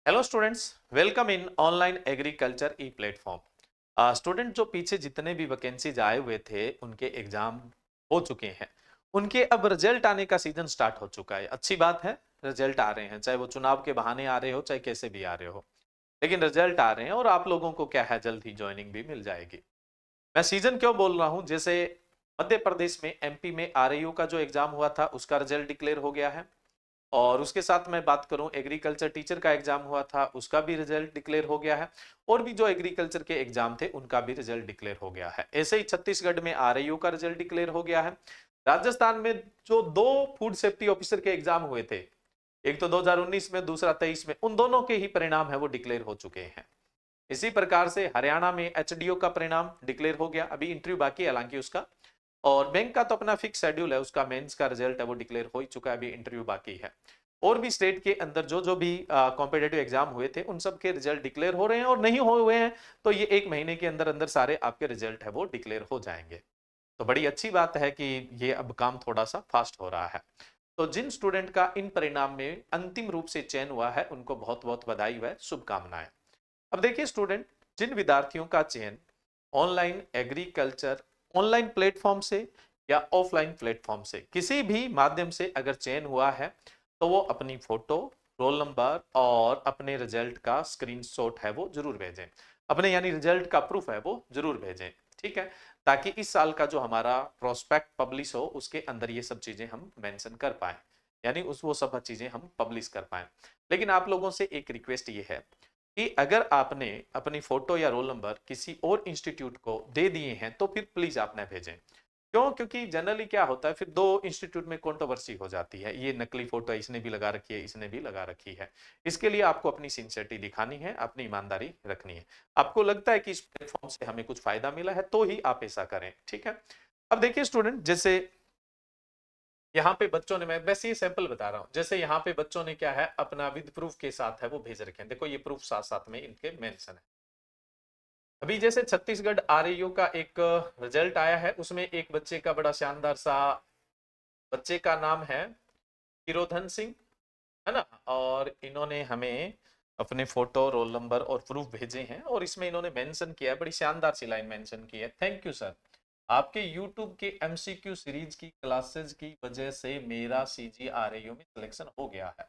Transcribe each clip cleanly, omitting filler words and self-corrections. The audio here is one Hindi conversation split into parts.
Hello students, welcome in online agriculture E platform. Student जो पीछे जितने भी वैकेंसीज आए हुए थे उनके एग्जाम हो चुके हैं। उनके अब रिजल्ट आने का सीजन स्टार्ट हो चुका है। अच्छी बात है, रिजल्ट आ रहे हैं, चाहे वो चुनाव के बहाने आ रहे हो चाहे कैसे भी आ रहे हो, लेकिन रिजल्ट आ रहे हैं और आप लोगों को क्या है, जल्द ही ज्वाइनिंग भी मिल जाएगी। मैं सीजन क्यों बोल रहा हूं, जैसे मध्य प्रदेश में, एमपी में आरएयू का जो एग्जाम हुआ था उसका रिजल्ट डिक्लेयर हो गया है। और उसके साथ मैं बात करूं, एग्रीकल्चर टीचर का एग्जाम हुआ था उसका भी रिजल्ट डिक्लेयर हो गया है। और भी जो एग्रीकल्चर के एग्जाम थे उनका भी रिजल्ट डिक्लेयर हो गया है। ऐसे ही छत्तीसगढ़ में आरएयू का रिजल्ट डिक्लेयर हो गया है। राजस्थान में जो दो फूड सेफ्टी ऑफिसर के एग्जाम हुए थे, एक तो 2019 में, दूसरा 23 में, उन दोनों के ही परिणाम है वो डिक्लेयर हो चुके हैं। इसी प्रकार से हरियाणा में एचडीओ का परिणाम डिक्लेयर हो गया, अभी इंटरव्यू बाकी है हालांकि उसका। और बैंक का तो अपना फिक्स शेड्यूल है, उसका मेंस का रिजल्ट है वो डिक्लेयर हो ही चुका है, अभी इंटरव्यू बाकी है। और भी स्टेट के अंदर जो जो भी कॉम्पिटेटिव एग्जाम हुए थे उन सब के रिजल्ट डिक्लेयर हो रहे हैं, और नहीं हुए हैं तो ये एक महीने के अंदर अंदर सारे आपके रिजल्ट है वो डिक्लेयर हो जाएंगे। तो बड़ी अच्छी बात है कि ये अब काम थोड़ा सा फास्ट हो रहा है। तो जिन स्टूडेंट का इन परिणाम में अंतिम रूप से चयन हुआ है उनको बहुत बहुत बधाई व शुभकामनाएं। अब देखिए स्टूडेंट, जिन विद्यार्थियों का चयन ऑनलाइन एग्रीकल्चर, ऑनलाइन प्लेटफॉर्म से या ऑफलाइन प्लेटफॉर्म से, किसी भी माध्यम से अगर चयन हुआ है, तो वो अपनी फोटो, रोल नंबर और अपने रिजल्ट का स्क्रीनशॉट है वो जरूर भेजें। अपने यानी रिजल्ट का प्रूफ है वो जरूर भेजें, ठीक है। ताकि इस साल का जो हमारा प्रोस्पेक्ट पब्लिश हो उसके अंदर ये सब चीजें हम मेंशन कर पाए, यानी उस वो सब चीजें हम पब्लिश कर पाए। लेकिन आप लोगों से एक रिक्वेस्ट ये है कि अगर आपने अपनी फोटो या रोल नंबर किसी और इंस्टीट्यूट को दे दिए हैं तो फिर प्लीज आप ना भेजें। क्यों? क्योंकि जनरली क्या होता है, फिर दो इंस्टीट्यूट में कंट्रोवर्सी हो जाती है, ये नकली फोटो इसने भी लगा रखी है, इसने भी लगा रखी है। इसके लिए आपको अपनी सिंसियरिटी दिखानी है, अपनी ईमानदारी रखनी है। आपको लगता है कि इस प्लेटफॉर्म से हमें कुछ फायदा मिला है तो ही आप ऐसा करें, ठीक है। अब देखिए स्टूडेंट, जैसे यहाँ पे बच्चों ने, मैं वैसे ही सैंपल बता रहा हूँ, जैसे यहाँ पे बच्चों ने क्या है, अपना विद प्रूफ के साथ है वो भेज रखे हैं। देखो ये प्रूफ साथ साथ में इनके मेंशन है। अभी जैसे छत्तीसगढ़ आरएयू का एक रिजल्ट आया है, उसमें एक बच्चे का बड़ा शानदार सा, बच्चे का नाम है किरोधन सिंह, है ना। और इन्होंने हमें अपने फोटो, रोल नंबर और प्रूफ भेजे हैं, और इसमें इन्होंने मेंशन किया है, बड़ी शानदार सी लाइन मेंशन की है, थैंक यू सर, आपके YouTube के MCQ सीरीज की क्लासेस की वजह से मेरा CGRAU में सिलेक्शन हो गया है।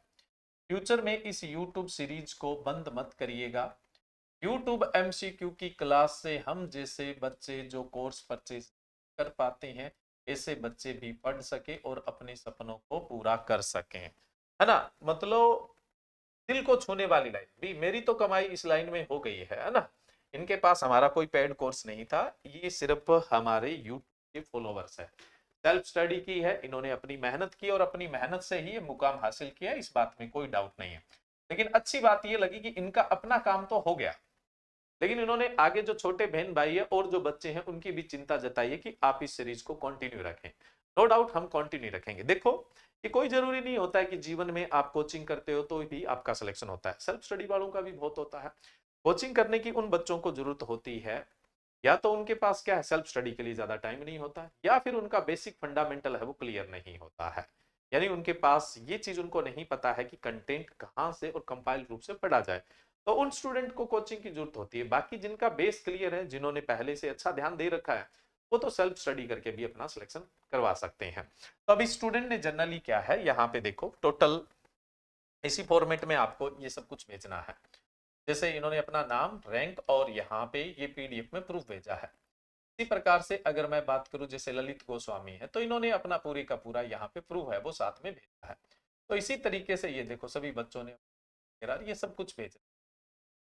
फ्यूचर में इस YouTube सीरीज को बंद मत करिएगा। YouTube MCQ की क्लास से हम जैसे बच्चे जो कोर्स परचेज कर पाते हैं, ऐसे बच्चे भी पढ़ सके और अपने सपनों को पूरा कर सकें, है ना। मतलब दिल को छूने वाली लाइन भी, मेरी तो कमाई इस लाइन में हो गई है ना। इनके पास हमारा कोई पेड कोर्स नहीं था, ये सिर्फ हमारे यूट्यूब के फॉलोवर्स है, सेल्फ स्टडी की है इन्होंने, अपनी मेहनत की और अपनी मेहनत से ही ये मुकाम हासिल किया, इस बात में कोई डाउट नहीं है। लेकिन अच्छी बात ये लगी कि इनका अपना काम तो हो गया, लेकिन इन्होंने आगे जो छोटे बहन भाई है और जो बच्चे हैं उनकी भी चिंता जताई है कि आप इस सीरीज को कंटिन्यू रखें। नो डाउट हम कंटिन्यू रखेंगे। देखो, ये कोई जरूरी नहीं होता है कि जीवन में आप कोचिंग करते हो तो भी आपका सिलेक्शन होता है, सेल्फ स्टडी वालों का भी बहुत होता है। कोचिंग करने की उन बच्चों को जरूरत होती है, या तो उनके पास क्या है, सेल्फ स्टडी के लिए ज्यादा टाइम नहीं होता है, या फिर उनका बेसिक फंडामेंटल है वो क्लियर नहीं होता है, यानी उनके पास ये चीज उनको नहीं पता है कि कंटेंट कहाँ से और कंपाइल रूप से पढ़ा जाए। तो उन स्टूडेंट को कोचिंग की जरूरत होती है। बाकी जिनका बेस क्लियर है, जिन्होंने पहले से अच्छा ध्यान दे रखा है, वो तो सेल्फ स्टडी करके भी अपना सिलेक्शन करवा सकते हैं। तो अभी स्टूडेंट ने जनरली क्या है, यहाँ पे देखो टोटल इसी फॉर्मेट में आपको ये सब कुछ भेजना है। जैसे इन्होंने अपना नाम, रैंक और यहाँ पे ये पीडीएफ में प्रूफ भेजा है। इसी प्रकार से अगर मैं बात करूं, जैसे ललित गोस्वामी है तो इन्होंने अपना पूरी का पूरा यहाँ पे प्रूफ है वो साथ में भेजा है। तो इसी तरीके से ये देखो सभी बच्चों ने ये सब कुछ भेजा।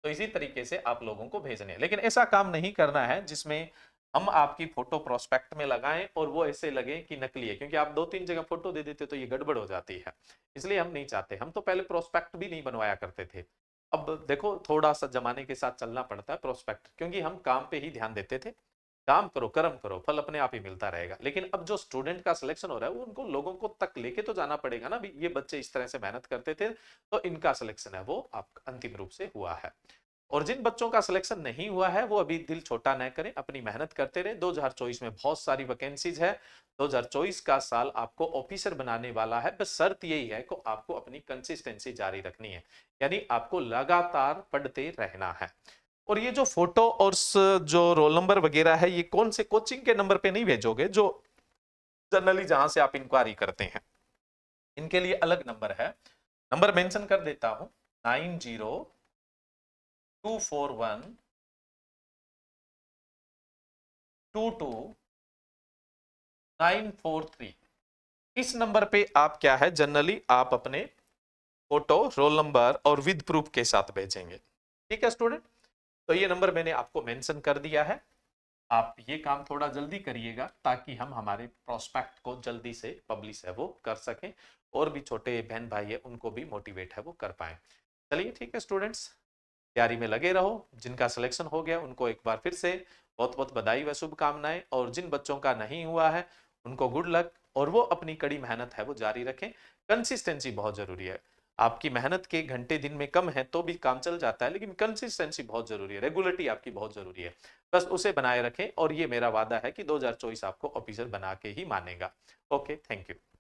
तो इसी तरीके से आप लोगों को भेजने हैं, लेकिन ऐसा काम नहीं करना है जिसमें हम आपकी फोटो प्रोस्पेक्ट में लगाएं और वो ऐसे लगे कि नकली है, क्योंकि आप दो तीन जगह फोटो दे देते तो ये गड़बड़ हो जाती है। इसलिए हम नहीं चाहते। हम तो पहले प्रोस्पेक्ट भी नहीं बनवाया करते थे। अब देखो थोड़ा सा जमाने के साथ चलना पड़ता है प्रोस्पेक्ट, क्योंकि हम काम पे ही ध्यान देते थे, काम करो कर्म करो फल अपने आप ही मिलता रहेगा। लेकिन अब जो स्टूडेंट का सिलेक्शन हो रहा है वो उनको लोगों को तक लेके तो जाना पड़ेगा ना भी, ये बच्चे इस तरह से मेहनत करते थे तो इनका सिलेक्शन है वो आप अंतिम रूप से हुआ है। और जिन बच्चों का सिलेक्शन नहीं हुआ है वो अभी दिल छोटा न करें, अपनी मेहनत करते रहे। 2024 में बहुत सारी वैकेंसीज है। 2024 का साल आपको ऑफिसर बनाने वाला है। बस शर्त यही है कि आपको अपनी कंसिस्टेंसी जारी रखनी है, यानी आपको लगातार पढ़ते रहना है। और ये जो फोटो और जो रोल नंबर वगैरह है, ये कौन से कोचिंग के नंबर पे नहीं भेजोगे, जो जनरली जहां से आप इंक्वायरी करते हैं, इनके लिए अलग नंबर है। नंबर मेंशन कर देता हूं, 9024122943। इस नंबर पे आप क्या है, जनरली आप अपने फोटो, रोल नंबर और विद प्रूफ के साथ भेजेंगे। ठीक है स्टूडेंट, तो ये नंबर मैंने आपको मेंशन कर दिया है। आप ये काम थोड़ा जल्दी करिएगा ताकि हम हमारे प्रोस्पेक्ट को जल्दी से पब्लिश है वो कर सकें, और भी छोटे बहन भाई है उनको भी मोटिवेट है वो कर पाए। चलिए ठीक है स्टूडेंट्स, तैयारी में लगे रहो। जिनका सिलेक्शन हो गया उनको एक बार फिर से बहुत बहुत बधाई व शुभकामनाएं, और जिन बच्चों का नहीं हुआ है उनको गुड लक, और वो अपनी कड़ी मेहनत है वो जारी रखें। कंसिस्टेंसी बहुत जरूरी है। आपकी मेहनत के घंटे दिन में कम है तो भी काम चल जाता है, लेकिन कंसिस्टेंसी बहुत जरूरी है, रेगुलरिटी आपकी बहुत जरूरी है। बस उसे बनाए रखें, और ये मेरा वादा है कि 2024 आपको ऑफिसर बना के ही मानेगा। Okay, thank you.